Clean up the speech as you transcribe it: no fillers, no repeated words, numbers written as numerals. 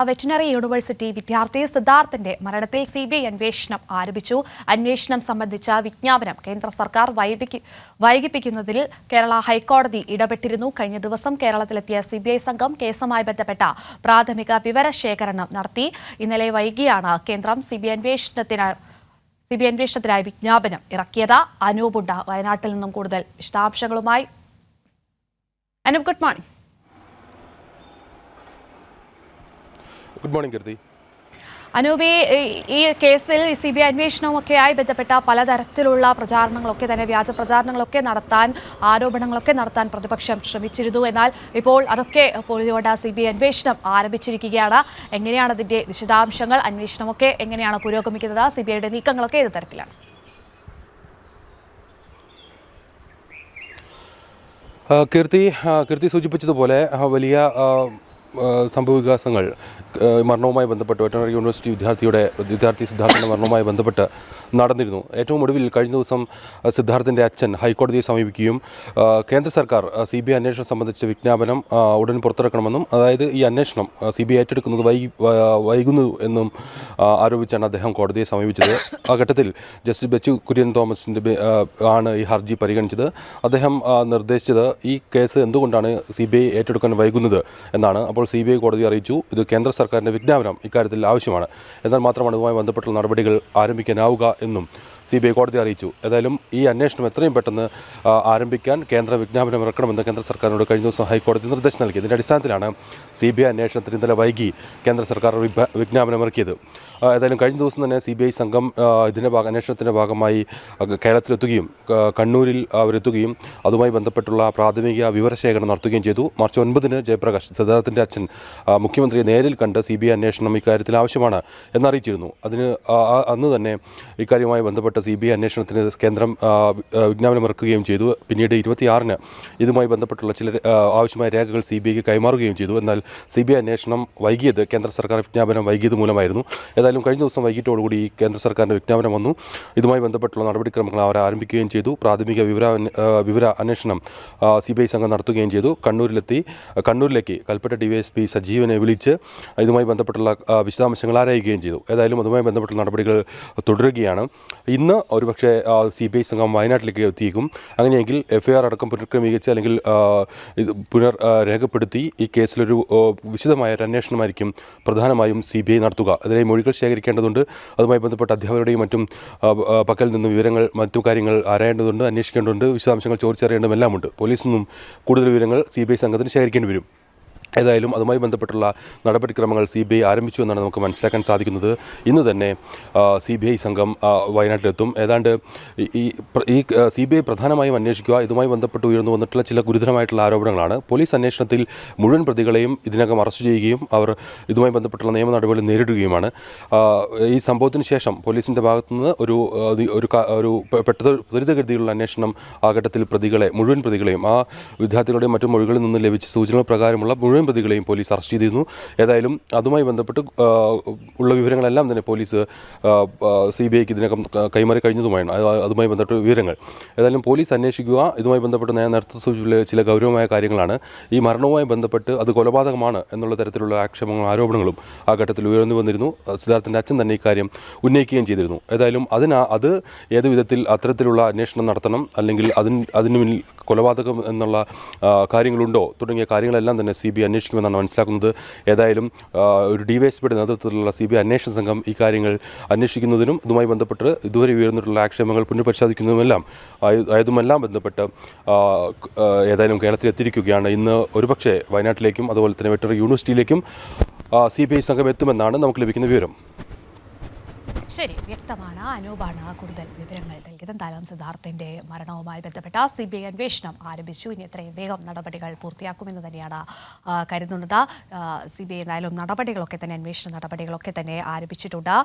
Veterinary university വിദ്യാർത്ഥി സിദ്ധാർത്ഥിന്റെ മരണത്തിൽ CBI അന്വേഷണം ആരംഭിച്ചു. അന്വേഷണം സംബന്ധിച്ച വിജ്ഞാപനം കേന്ദ്ര സർക്കാർ വൈകിപ്പിക്കുന്നതിൽ കേരള ഹൈക്കോടതി ഇടപെട്ടിരുന്നു. കഴിഞ്ഞ ദിവസം കേരളത്തിലെത്തിയ സിബിഐ സംഘം കേസുമായി ബന്ധപ്പെട്ട പ്രാഥമിക വിവരശേഖരണം നടത്തി. ഇന്നലെ വൈകിയാണ് കേന്ദ്രം സിബിഐ അന്വേഷണത്തിനായി വിജ്ഞാപനം ഇറക്കിയത്. അനൂപുണ്ട വയനാട്ടിൽ നിന്നും കൂടുതൽ വിശദാംശങ്ങളുമായി. Anoop, good morning. Good morning Keerthi. അനൂപി, ഈ കേസിൽ സിബിഐ അന്വേഷണമൊക്കെയായി ബന്ധപ്പെട്ട പലതരത്തിലുള്ള പ്രചാരണങ്ങളൊക്കെ തന്നെ വ്യാജ പ്രചാരണങ്ങളൊക്കെ നടത്താൻ, ആരോപണങ്ങളൊക്കെ നടത്താൻ പ്രതിപക്ഷം ശ്രമിച്ചിരുന്നു. എന്നാൽ ഇപ്പോൾ അതൊക്കെ പൊളിഞ്ഞുകൊണ്ട് സിബിഐ അന്വേഷണം ആരംഭിച്ചിരിക്കുകയാണ്. എങ്ങനെയാണ് അതിന്റെ വിശദാംശങ്ങൾ? അന്വേഷണമൊക്കെ എങ്ങനെയാണ് പുരോഗമിക്കുന്നത്? സിബിഐയുടെ നീക്കങ്ങളൊക്കെ ഏത് തരത്തിലാണ്? കീർത്തി സൂചിപ്പിച്ചതുപോലെ വലിയ സംഭവവികാസങ്ങൾ മരണവുമായി ബന്ധപ്പെട്ട് വെറ്ററിനറി യൂണിവേഴ്സിറ്റി വിദ്യാർത്ഥി സിദ്ധാർത്ഥിൻ്റെ മരണവുമായി ബന്ധപ്പെട്ട് നടന്നിരുന്നു. ഏറ്റവും ഒടുവിൽ കഴിഞ്ഞ ദിവസം സിദ്ധാർത്ഥിൻ്റെ അച്ഛൻ ഹൈക്കോടതിയെ സമീപിക്കുകയും കേന്ദ്ര സർക്കാർ സിബിഐ അന്വേഷണം സംബന്ധിച്ച വിജ്ഞാപനം ഉടൻ പുറത്തിറക്കണമെന്നും, അതായത് ഈ അന്വേഷണം സിബിഐ ഏറ്റെടുക്കുന്നത് വൈകുന്നു എന്നും ആരോപിച്ചാണ് അദ്ദേഹം കോടതിയെ സമീപിച്ചത്. ആ ഘട്ടത്തിൽ ജസ്റ്റിസ് ബെച്ചു കുര്യൻ തോമസിൻ്റെ ആണ് ഈ ഹർജി പരിഗണിച്ചത്. അദ്ദേഹം നിർദ്ദേശിച്ചത് ഈ കേസ് എന്തുകൊണ്ടാണ് സിബിഐ ഏറ്റെടുക്കാൻ വൈകുന്നത് എന്നാണ്. അപ്പോൾ സിബിഐ കോടതി അറിയിച്ചു, ഇത് കേന്ദ്ര സർക്കാരിൻ്റെ വിജ്ഞാപനം ഇക്കാര്യത്തിൽ ആവശ്യമാണ്, എന്നാൽ മാത്രമാണ് ഇതുമായി ബന്ധപ്പെട്ടുള്ള നടപടികൾ ആരംഭിക്കാനാവുക എന്നും സിബിഐ കോടതി അറിയിച്ചു. ഏതായാലും ഈ അന്വേഷണം എത്രയും പെട്ടെന്ന് ആരംഭിക്കാൻ കേന്ദ്ര വിജ്ഞാപനം ഇറക്കണമെന്ന് കേന്ദ്ര സർക്കാരിനോട് കഴിഞ്ഞ ദിവസം ഹൈക്കോടതി നിർദ്ദേശം നൽകി. ഇതിൻ്റെ അടിസ്ഥാനത്തിലാണ് സിബിഐ അന്വേഷണത്തിന് ഇന്നലെ വൈകി കേന്ദ്ര സർക്കാർ വിജ്ഞാപനം ഇറക്കിയത്. ഏതായാലും കഴിഞ്ഞ ദിവസം തന്നെ സിബിഐ സംഘം അന്വേഷണത്തിൻ്റെ ഭാഗമായി കേരളത്തിലെത്തുകയും കണ്ണൂരിൽ അവരെത്തുകയും അതുമായി ബന്ധപ്പെട്ടുള്ള പ്രാഥമിക വിവരശേഖരണം നടത്തുകയും ചെയ്തു. മാർച്ച് 9 ജയപ്രകാശ്, സിദ്ധാർത്ഥിൻ്റെ അച്ഛൻ, മുഖ്യമന്ത്രിയെ നേരിൽ കണ്ട് സിബിഐ അന്വേഷണം ഇക്കാര്യത്തിൽ ആവശ്യമാണ് എന്നറിയിച്ചിരുന്നു. അന്ന് തന്നെ ഇക്കാര്യവുമായി ബന്ധപ്പെട്ട് സിബിഐ അന്വേഷണത്തിന് കേന്ദ്രം വിജ്ഞാപനം ഇറക്കുകയും ചെയ്തു. പിന്നീട് 26-ന് ഇതുമായി ബന്ധപ്പെട്ടുള്ള ചില ആവശ്യമായ രേഖകൾ സിബിഐക്ക് കൈമാറുകയും ചെയ്തു. എന്നാൽ സിബിഐ അന്വേഷണം വൈകിയത് കേന്ദ്ര സർക്കാർ വിജ്ഞാപനം വൈകിയത് മൂലമായിരുന്നു. ഏതായാലും കഴിഞ്ഞ ദിവസം വൈകിട്ടോടുകൂടി കേന്ദ്ര സർക്കാരിൻ്റെ വിജ്ഞാപനം വന്നു. ഇതുമായി ബന്ധപ്പെട്ടുള്ള നടപടിക്രമങ്ങൾ അവർ ആരംഭിക്കുകയും ചെയ്തു. പ്രാഥമിക വിവര അന്വേഷണം സിബിഐ സംഘം നടത്തുകയും ചെയ്തു. കണ്ണൂരിലേക്ക് കൽപ്പറ്റ ഡിവൈഎസ്പി സജീവനെ വിളിച്ച് ഇതുമായി ബന്ധപ്പെട്ടുള്ള വിശദാംശങ്ങൾ ആരായുകയും ചെയ്തു. ഏതായാലും അതുമായി ബന്ധപ്പെട്ടുള്ള നടപടികൾ തുടരുകയാണ്. ഇന്ന് ഒരുപക്ഷെ സിബിഐ സംഘം വയനാട്ടിലേക്ക് എത്തിയേക്കും. അങ്ങനെയെങ്കിൽ എഫ്ഐആർ അടക്കം പുനഃക്രമീകരിച്ച് അല്ലെങ്കിൽ രേഖപ്പെടുത്തി ഈ കേസിലൊരു വിശദമായ ഒരു അന്വേഷണമായിരിക്കും പ്രധാനമായും സിബിഐ നടത്തുക. അതിലെ മൊഴികൾ ശേഖരിക്കേണ്ടതുണ്ട്. അതുമായി ബന്ധപ്പെട്ട അധ്യാപകരുടെയും മറ്റും പക്കൽ നിന്ന് വിവരങ്ങൾ, മറ്റു കാര്യങ്ങൾ ആരായേണ്ടതുണ്ട്, അന്വേഷിക്കേണ്ടതുണ്ട്, വിശദാംശങ്ങൾ ചോദിച്ചറിയേണ്ടതുമെല്ലാമുണ്ട്. പോലീസിൽ നിന്നും കൂടുതൽ വിവരങ്ങൾ സിബിഐ സംഘത്തിന് ശേഖരിക്കേണ്ടി വരും. ഏതായാലും അതുമായി ബന്ധപ്പെട്ടുള്ള നടപടിക്രമങ്ങൾ സിബിഐ ആരംഭിച്ചു എന്നാണ് നമുക്ക് മനസ്സിലാക്കാൻ സാധിക്കുന്നത്. ഇന്ന് തന്നെ സിബിഐ സംഘം വയനാട്ടിലെത്തും. ഏതാണ്ട് ഈ സിബിഐ പ്രധാനമായും അന്വേഷിക്കുക ഇതുമായി ബന്ധപ്പെട്ട് ഉയർന്നു വന്നിട്ടുള്ള ചില ഗുരുതരമായിട്ടുള്ള ആരോപണങ്ങളാണ്. പോലീസ് അന്വേഷണത്തിൽ മുഴുവൻ പ്രതികളെയും ഇതിനകം അറസ്റ്റ് ചെയ്യുകയും അവർ ഇതുമായി ബന്ധപ്പെട്ടുള്ള നിയമ നടപടികൾ നേരിടുകയുമാണ്. ഈ സംഭവത്തിന് ശേഷം പോലീസിൻ്റെ ഭാഗത്തുനിന്ന് ഒരു ത്വരിതഗതിയിലുള്ള അന്വേഷണം ആ ഘട്ടത്തിൽ മുഴുവൻ പ്രതികളെയും ആ വിദ്യാർത്ഥികളുടെയും മറ്റു മൊഴികളിൽ നിന്ന് ലഭിച്ച സൂചനകൾ പ്രകാരമുള്ള മുഴുവൻ പ്രതികളെയും പോലീസ് അറസ്റ്റ് ചെയ്തിരുന്നു. ഏതായാലും അതുമായി ബന്ധപ്പെട്ട് ഉള്ള വിവരങ്ങളെല്ലാം തന്നെ പോലീസ് സിബിഐക്ക് ഇതിനകം കൈമാറി കഴിഞ്ഞതുമാണ്. അതുമായി ബന്ധപ്പെട്ട വിവരങ്ങൾ ഏതായാലും പോലീസ് അന്വേഷിക്കുക. ഇതുമായി ബന്ധപ്പെട്ട് നേരത്തെ സൂചിപ്പിച്ച ചില ഗൗരവമായ കാര്യങ്ങളാണ്. ഈ മരണവുമായി ബന്ധപ്പെട്ട് അത് കൊലപാതകമാണ് എന്നുള്ള തരത്തിലുള്ള ആക്ഷേപങ്ങളും ആരോപണങ്ങളും ആ ഘട്ടത്തിൽ ഉയർന്നു വന്നിരുന്നു. സിദ്ധാർത്ഥിൻ്റെ അച്ഛൻ തന്നെ ഇക്കാര്യം ഉന്നയിക്കുകയും ചെയ്തിരുന്നു. ഏതായാലും അത് ഏത് വിധത്തിൽ അത്തരത്തിലുള്ള അന്വേഷണം നടത്തണം, അല്ലെങ്കിൽ അതിന് മുന്നിൽ കൊലപാതകം എന്നുള്ള കാര്യങ്ങളുണ്ടോ തുടങ്ങിയ കാര്യങ്ങളെല്ലാം തന്നെ സിബിഐ അന്വേഷിക്കുമെന്നാണ് മനസ്സിലാക്കുന്നത്. ഏതായാലും ഒരു ഡിവൈഎസ്പിയുടെ നേതൃത്വത്തിലുള്ള സിബിഐ അന്വേഷണ സംഘം ഈ കാര്യങ്ങൾ അന്വേഷിക്കുന്നതിനും ഇതുമായി ബന്ധപ്പെട്ട് ഇതുവരെ ഉയർന്നിട്ടുള്ള ആക്ഷേപങ്ങൾ പുനഃപരിശോധിക്കുന്നതുമെല്ലാം ബന്ധപ്പെട്ട് ഏതായാലും കേരളത്തിലെത്തിയിരിക്കുകയാണ്. ഇന്ന് ഒരുപക്ഷെ വയനാട്ടിലേക്കും അതുപോലെ തന്നെ വെറ്ററിനറി യൂണിവേഴ്സിറ്റിയിലേക്കും സിബിഐ സംഘം എത്തുമെന്നാണ് നമുക്ക് ലഭിക്കുന്ന വിവരം. ശരി, വ്യക്തമാണ്. അനൂപാണ് കൂടുതൽ വിവരങ്ങൾ നൽകിയത്. എന്തായാലും സിദ്ധാർത്ഥിന്റെ മരണവുമായി ബന്ധപ്പെട്ട സിബിഐ അന്വേഷണം ആരംഭിച്ചു. ഇനി എത്രയും വേഗം നടപടികൾ പൂർത്തിയാക്കുമെന്ന് തന്നെയാണ് കരുതുന്നത്. സിബിഐ എന്തായാലും അന്വേഷണ നടപടികളൊക്കെ തന്നെ ആരംഭിച്ചിട്ടുണ്ട്.